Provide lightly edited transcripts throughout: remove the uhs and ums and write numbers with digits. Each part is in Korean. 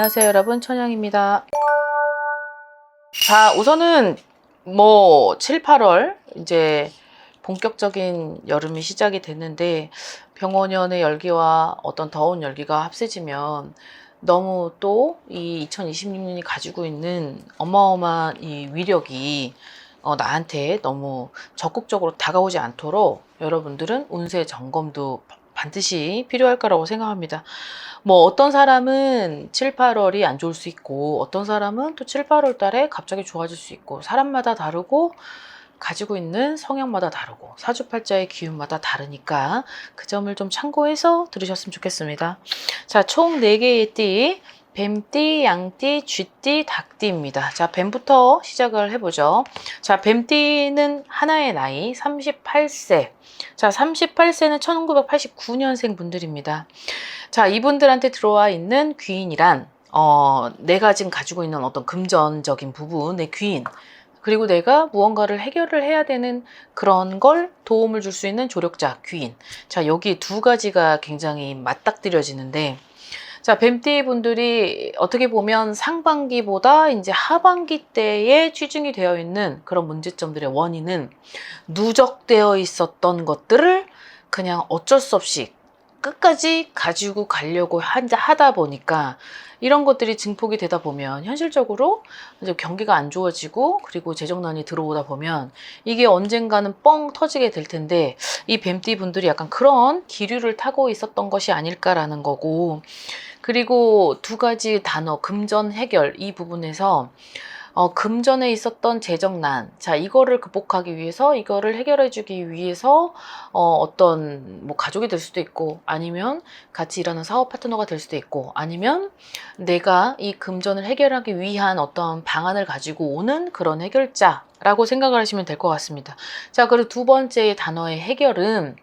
안녕하세요 여러분, 천영입니다. 자, 우선은 뭐 7, 8월 이제 본격적인 여름이 시작이 됐는데, 병원연의 열기와 어떤 더운 열기가 합세지면 너무 또 이 2026년이 가지고 있는 어마어마한 이 위력이 나한테 너무 적극적으로 다가오지 않도록 여러분들은 운세 점검도 반드시 필요할 거라고 생각합니다. 뭐 어떤 사람은 7, 8월이 안 좋을 수 있고, 어떤 사람은 또 7, 8월 달에 갑자기 좋아질 수 있고, 사람마다 다르고 가지고 있는 성향마다 다르고 사주팔자의 기운마다 다르니까 그 점을 좀 참고해서 들으셨으면 좋겠습니다. 자, 총 4개의 띠, 뱀띠, 양띠, 쥐띠, 닭띠입니다. 자, 뱀부터 시작을 해보죠. 자, 뱀띠는 하나의 나이 38세. 자, 38세는 1989년생 분들입니다. 자, 이분들한테 들어와 있는 귀인이란 내가 지금 가지고 있는 어떤 금전적인 부분의 귀인, 그리고 내가 무언가를 해결을 해야 되는 그런 걸 도움을 줄 수 있는 조력자, 귀인. 자, 여기 두 가지가 굉장히 맞닥뜨려지는데, 자, 뱀띠 분들이 어떻게 보면 상반기보다 이제 하반기 때에 취중이 되어 있는 그런 문제점들의 원인은 누적되어 있었던 것들을 그냥 어쩔 수 없이 끝까지 가지고 가려고 하다 보니까 이런 것들이 증폭이 되다 보면 현실적으로 이제 경기가 안 좋아지고, 그리고 재정난이 들어오다 보면 이게 언젠가는 뻥 터지게 될 텐데, 이 뱀띠 분들이 약간 그런 기류를 타고 있었던 것이 아닐까라는 거고, 그리고 두 가지 단어 금전 해결 이 부분에서 금전에 있었던 재정난, 자, 이거를 극복하기 위해서, 이거를 해결해주기 위해서, 어떤, 뭐, 가족이 될 수도 있고, 아니면 같이 일하는 사업 파트너가 될 수도 있고, 아니면 내가 이 금전을 해결하기 위한 어떤 방안을 가지고 오는 그런 해결자라고 생각을 하시면 될 것 같습니다. 자, 그리고 두 번째 단어의 해결은,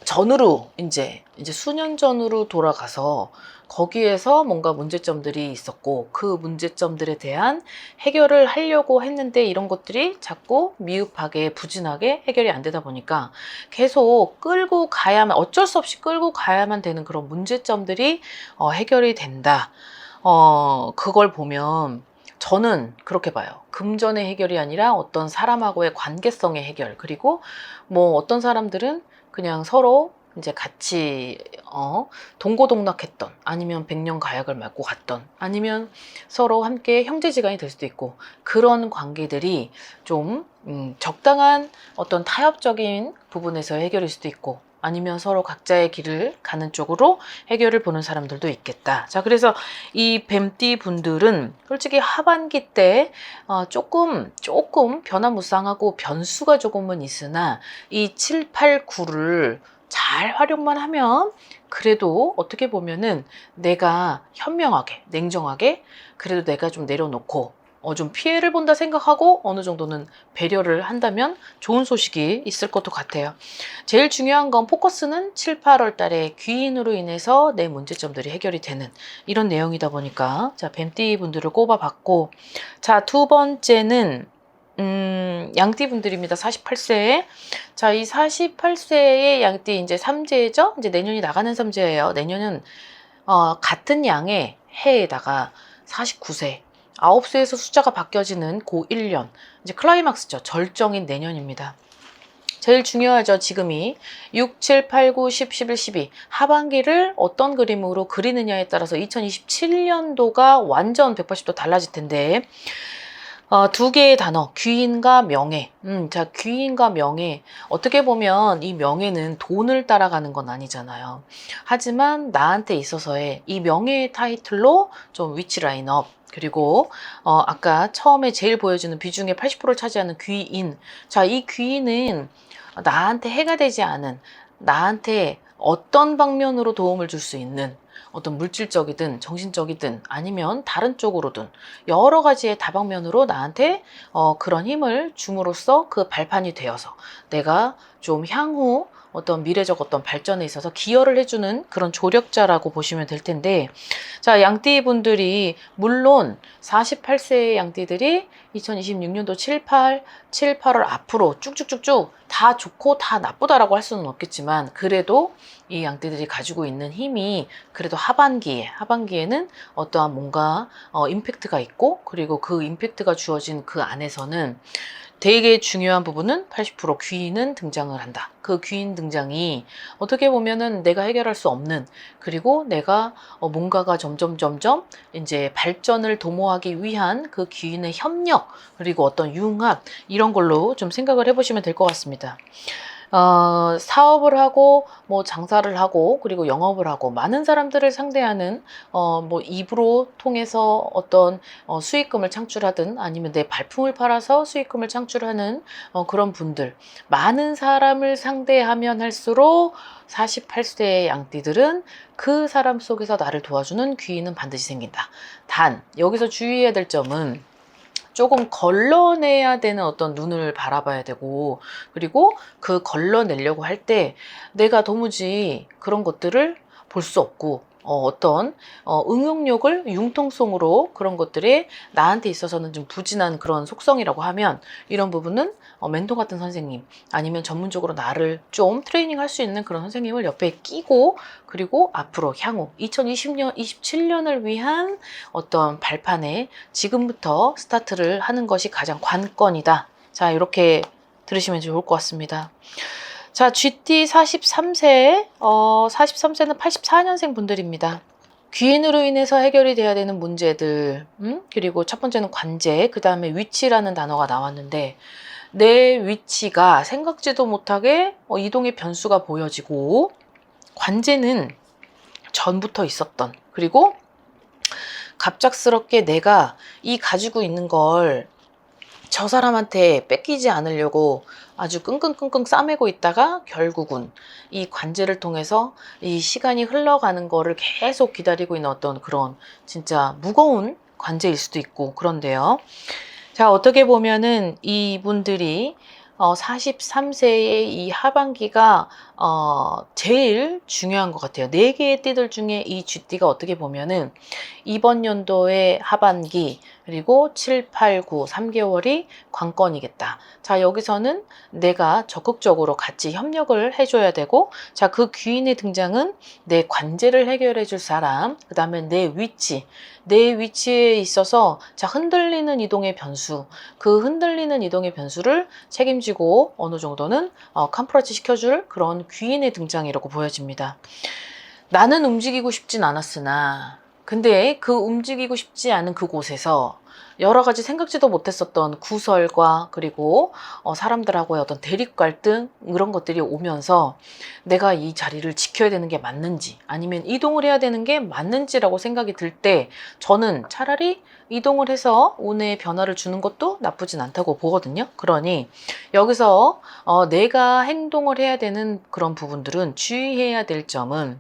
전으로, 이제 수년 전으로 돌아가서 거기에서 뭔가 문제점들이 있었고, 그 문제점들에 대한 해결을 하려고 했는데 이런 것들이 자꾸 미흡하게 부진하게 해결이 안 되다 보니까 계속 끌고 가야만, 어쩔 수 없이 끌고 가야만 되는 그런 문제점들이 해결이 된다. 그걸 보면 저는 그렇게 봐요. 금전의 해결이 아니라 어떤 사람하고의 관계성의 해결, 그리고 뭐 어떤 사람들은 그냥 서로 이제 같이 동고동락했던, 아니면 백년가약을 맞고 갔던, 아니면 서로 함께 형제지간이 될 수도 있고, 그런 관계들이 좀 적당한 어떤 타협적인 부분에서 해결일 수도 있고, 아니면 서로 각자의 길을 가는 쪽으로 해결을 보는 사람들도 있겠다. 자, 그래서 이 뱀띠 분들은 솔직히 하반기 때 조금 변화무쌍하고 변수가 조금은 있으나, 이 7, 8, 9를 잘 활용만 하면 그래도 어떻게 보면은 내가 현명하게, 냉정하게, 그래도 내가 좀 내려놓고 좀 피해를 본다 생각하고 어느 정도는 배려를 한다면 좋은 소식이 있을 것도 같아요. 제일 중요한 건 포커스는 7, 8월 달에 귀인으로 인해서 내 문제점들이 해결이 되는 이런 내용이다 보니까, 자, 뱀띠 분들을 꼽아봤고, 자, 두 번째는 양띠 분들입니다. 48세. 자, 이 48세의 양띠 이제 삼재죠? 이제 내년이 나가는 삼재예요. 내년은 같은 양의 해에다가 49세. 9세에서 숫자가 바뀌어지는 고 1년. 이제 클라이막스죠. 절정인 내년입니다. 제일 중요하죠. 지금이 6, 7, 8, 9, 10, 11, 12 하반기를 어떤 그림으로 그리느냐에 따라서 2027년도가 완전 180도 달라질 텐데, 두 개의 단어, 귀인과 명예. 자, 귀인과 명예. 어떻게 보면 이 명예는 돈을 따라가는 건 아니잖아요. 하지만 나한테 있어서의 이 명예의 타이틀로 좀 위치 라인업, 그리고 아까 처음에 제일 보여주는 비중의 80%를 차지하는 귀인. 자, 이 귀인은 나한테 해가 되지 않은, 나한테 어떤 방면으로 도움을 줄 수 있는, 어떤 물질적이든 정신적이든 아니면 다른 쪽으로든 여러 가지의 다방면으로 나한테 그런 힘을 줌으로써 그 발판이 되어서 내가 좀 향후 어떤 미래적 어떤 발전에 있어서 기여를 해주는 그런 조력자라고 보시면 될 텐데, 자, 양띠 분들이 물론 48세의 양띠들이 2026년도 7, 8월 앞으로 쭉쭉쭉쭉 다 좋고 다 나쁘다라고 할 수는 없겠지만, 그래도 이 양띠들이 가지고 있는 힘이 그래도 하반기에는 어떠한 뭔가 임팩트가 있고, 그리고 그 임팩트가 주어진 그 안에서는 되게 중요한 부분은 80% 귀인은 등장을 한다. 그 귀인 등장이 어떻게 보면은 내가 해결할 수 없는, 그리고 내가 뭔가가 점점 이제 발전을 도모하기 위한 그 귀인의 협력, 그리고 어떤 융합, 이런 걸로 좀 생각을 해보시면 될 것 같습니다. 사업을 하고 뭐 장사를 하고 그리고 영업을 하고 많은 사람들을 상대하는 뭐 입으로 통해서 어떤 수익금을 창출하든, 아니면 내 발품을 팔아서 수익금을 창출하는 그런 분들, 많은 사람을 상대하면 할수록 48세의 양띠들은 그 사람 속에서 나를 도와주는 귀인은 반드시 생긴다. 단 여기서 주의해야 될 점은, 조금 걸러내야 되는 어떤 눈을 바라봐야 되고, 그리고 그 걸러내려고 할 때 내가 도무지 그런 것들을 볼 수 없고, 어떤 응용력을 융통성으로 그런 것들이 나한테 있어서는 좀 부진한 그런 속성이라고 하면, 이런 부분은 멘토 같은 선생님, 아니면 전문적으로 나를 좀 트레이닝 할 수 있는 그런 선생님을 옆에 끼고, 그리고 앞으로 향후 2020년, 27년을 위한 어떤 발판에 지금부터 스타트를 하는 것이 가장 관건이다. 자, 이렇게 들으시면 좋을 것 같습니다. 자, GT 43세, 43세는 84년생 분들입니다. 귀인으로 인해서 해결이 돼야 되는 문제들, 그리고 첫 번째는 관제, 그 다음에 위치라는 단어가 나왔는데, 내 위치가 생각지도 못하게 이동의 변수가 보여지고, 관제는 전부터 있었던, 그리고 갑작스럽게 내가 이 가지고 있는 걸 저 사람한테 뺏기지 않으려고 아주 끙끙끙끙 싸매고 있다가, 결국은 이 관제를 통해서 이 시간이 흘러가는 거를 계속 기다리고 있는 어떤 그런 진짜 무거운 관제일 수도 있고 그런데요. 자, 어떻게 보면은 이분들이 43세의 이 하반기가 제일 중요한 것 같아요. 4개의 띠들 중에 이 쥐띠가 어떻게 보면은 이번 연도의 하반기, 그리고 7, 8, 9, 3개월이 관건이겠다. 자, 여기서는 내가 적극적으로 같이 협력을 해줘야 되고, 자, 그 귀인의 등장은 내 관제를 해결해 줄 사람, 그 다음에 내 위치에 있어서 자, 흔들리는 이동의 변수, 그 흔들리는 이동의 변수를 책임지고 어느 정도는 컴프러치 시켜줄 그런 귀인의 등장이라고 보여집니다. 나는 움직이고 싶진 않았으나, 근데 그 움직이고 싶지 않은 그곳에서 여러 가지 생각지도 못했었던 구설과, 그리고 사람들하고의 어떤 대립 갈등, 이런 것들이 오면서 내가 이 자리를 지켜야 되는 게 맞는지, 아니면 이동을 해야 되는 게 맞는지라고 생각이 들 때, 저는 차라리 이동을 해서 운에 변화를 주는 것도 나쁘진 않다고 보거든요. 그러니 여기서 내가 행동을 해야 되는 그런 부분들은, 주의해야 될 점은,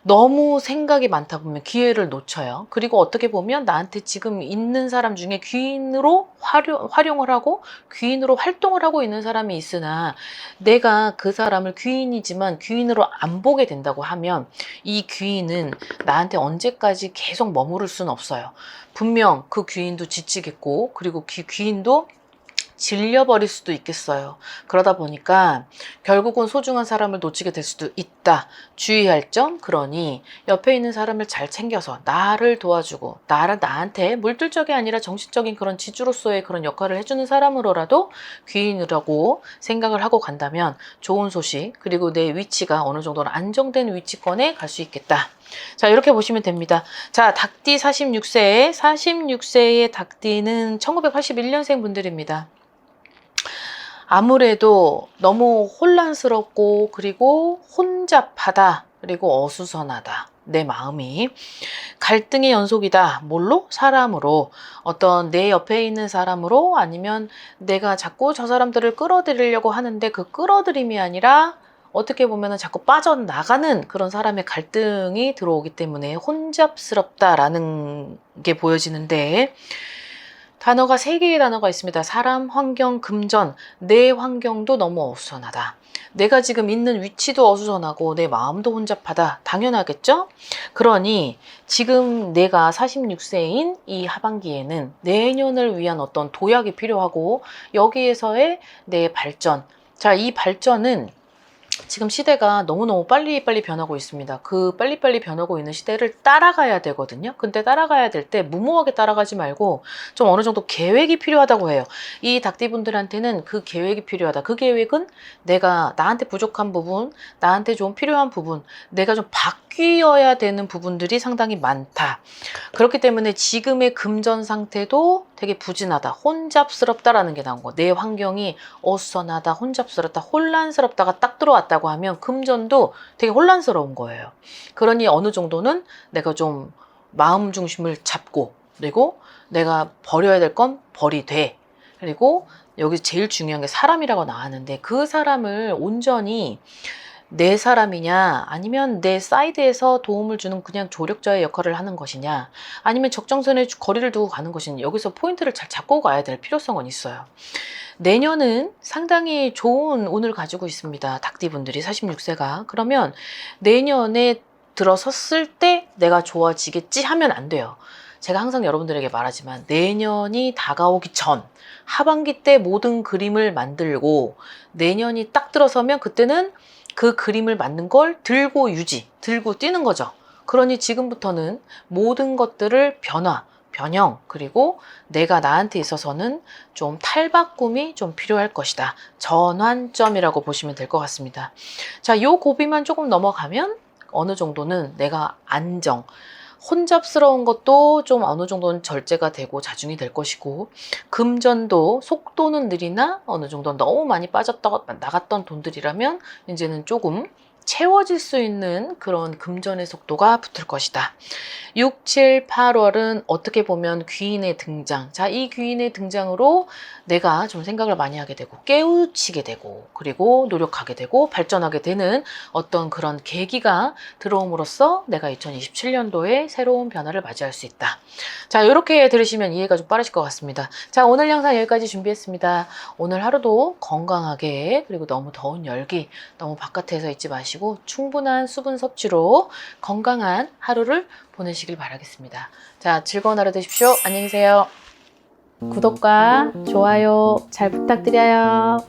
너무 생각이 많다 보면 기회를 놓쳐요. 그리고 어떻게 보면 나한테 지금 있는 사람 중에 귀인으로 활용을 하고 귀인으로 활동을 하고 있는 사람이 있으나, 내가 그 사람을 귀인이지만 귀인으로 안 보게 된다고 하면, 이 귀인은 나한테 언제까지 계속 머무를 수는 없어요. 분명 그 귀인도 지치겠고, 그리고 귀인도 질려버릴 수도 있겠어요. 그러다 보니까 결국은 소중한 사람을 놓치게 될 수도 있다. 주의할 점, 그러니 옆에 있는 사람을 잘 챙겨서 나를 도와주고, 나한테 물질적이 아니라 정신적인 그런 지주로서의 그런 역할을 해주는 사람으로라도 귀인이라고 생각을 하고 간다면 좋은 소식, 그리고 내 위치가 어느 정도는 안정된 위치권에 갈 수 있겠다. 자, 이렇게 보시면 됩니다. 자, 닭띠 46세의 닭띠는 1981년생 분들입니다. 아무래도 너무 혼란스럽고, 그리고 혼잡하다, 그리고 어수선하다. 내 마음이 갈등의 연속이다. 뭘로? 사람으로. 어떤 내 옆에 있는 사람으로, 아니면 내가 자꾸 저 사람들을 끌어들이려고 하는데 그 끌어들임이 아니라 어떻게 보면 자꾸 빠져나가는 그런 사람의 갈등이 들어오기 때문에 혼잡스럽다라는 게 보여지는데, 단어가 3개의 단어가 있습니다. 사람, 환경, 금전. 내 환경도 너무 어수선하다. 내가 지금 있는 위치도 어수선하고 내 마음도 혼잡하다. 당연하겠죠? 그러니 지금 내가 46세인 이 하반기에는 내년을 위한 어떤 도약이 필요하고 여기에서의 내 발전. 자, 이 발전은 지금 시대가 너무너무 빨리빨리 변하고 있습니다. 그 빨리빨리 변하고 있는 시대를 따라가야 되거든요. 근데 따라가야 될 때 무모하게 따라가지 말고 좀 어느 정도 계획이 필요하다고 해요. 이 닭띠분들한테는 그 계획이 필요하다. 그 계획은 내가 나한테 부족한 부분, 나한테 좀 필요한 부분, 내가 좀 바뀌어야 되는 부분들이 상당히 많다. 그렇기 때문에 지금의 금전 상태도 되게 부진하다, 혼잡스럽다라는 게 나온 거. 내 환경이 어수선하다, 혼잡스럽다, 혼란스럽다가 딱 들어왔다고 하면 금전도 되게 혼란스러운 거예요. 그러니 어느 정도는 내가 좀 마음 중심을 잡고, 그리고 내가 버려야 될 건 버리되, 그리고 여기 제일 중요한 게 사람이라고 나왔는데 그 사람을 온전히 내 사람이냐, 아니면 내 사이드에서 도움을 주는 그냥 조력자의 역할을 하는 것이냐, 아니면 적정선에 거리를 두고 가는 것이냐, 여기서 포인트를 잘 잡고 가야 될 필요성은 있어요. 내년은 상당히 좋은 운을 가지고 있습니다. 닭띠분들이 46세가. 그러면 내년에 들어섰을 때 내가 좋아지겠지 하면 안 돼요. 제가 항상 여러분들에게 말하지만 내년이 다가오기 전 하반기 때 모든 그림을 만들고 내년이 딱 들어서면 그때는 그 그림을 만든 걸 들고 들고 뛰는 거죠. 그러니 지금부터는 모든 것들을 변형, 그리고 내가 나한테 있어서는 좀 탈바꿈이 좀 필요할 것이다. 전환점이라고 보시면 될 것 같습니다. 자, 요 고비만 조금 넘어가면 어느 정도는 내가 혼잡스러운 것도 좀 어느 정도는 절제가 되고 자중이 될 것이고, 금전도 속도는 느리나 어느 정도 너무 많이 빠졌다가 나갔던 돈들이라면 이제는 조금 채워질 수 있는 그런 금전의 속도가 붙을 것이다. 6, 7, 8월은 어떻게 보면 귀인의 등장. 자, 이 귀인의 등장으로 내가 좀 생각을 많이 하게 되고 깨우치게 되고 그리고 노력하게 되고 발전하게 되는 어떤 그런 계기가 들어옴으로써 내가 2027년도에 새로운 변화를 맞이할 수 있다. 자, 이렇게 들으시면 이해가 좀 빠르실 것 같습니다. 자, 오늘 영상 여기까지 준비했습니다. 오늘 하루도 건강하게, 그리고 너무 더운 열기, 너무 바깥에서 있지 마시고 충분한 수분 섭취로 건강한 하루를 보내시길 바라겠습니다. 자, 즐거운 하루 되십시오. 안녕히 계세요. 구독과 좋아요 잘 부탁드려요.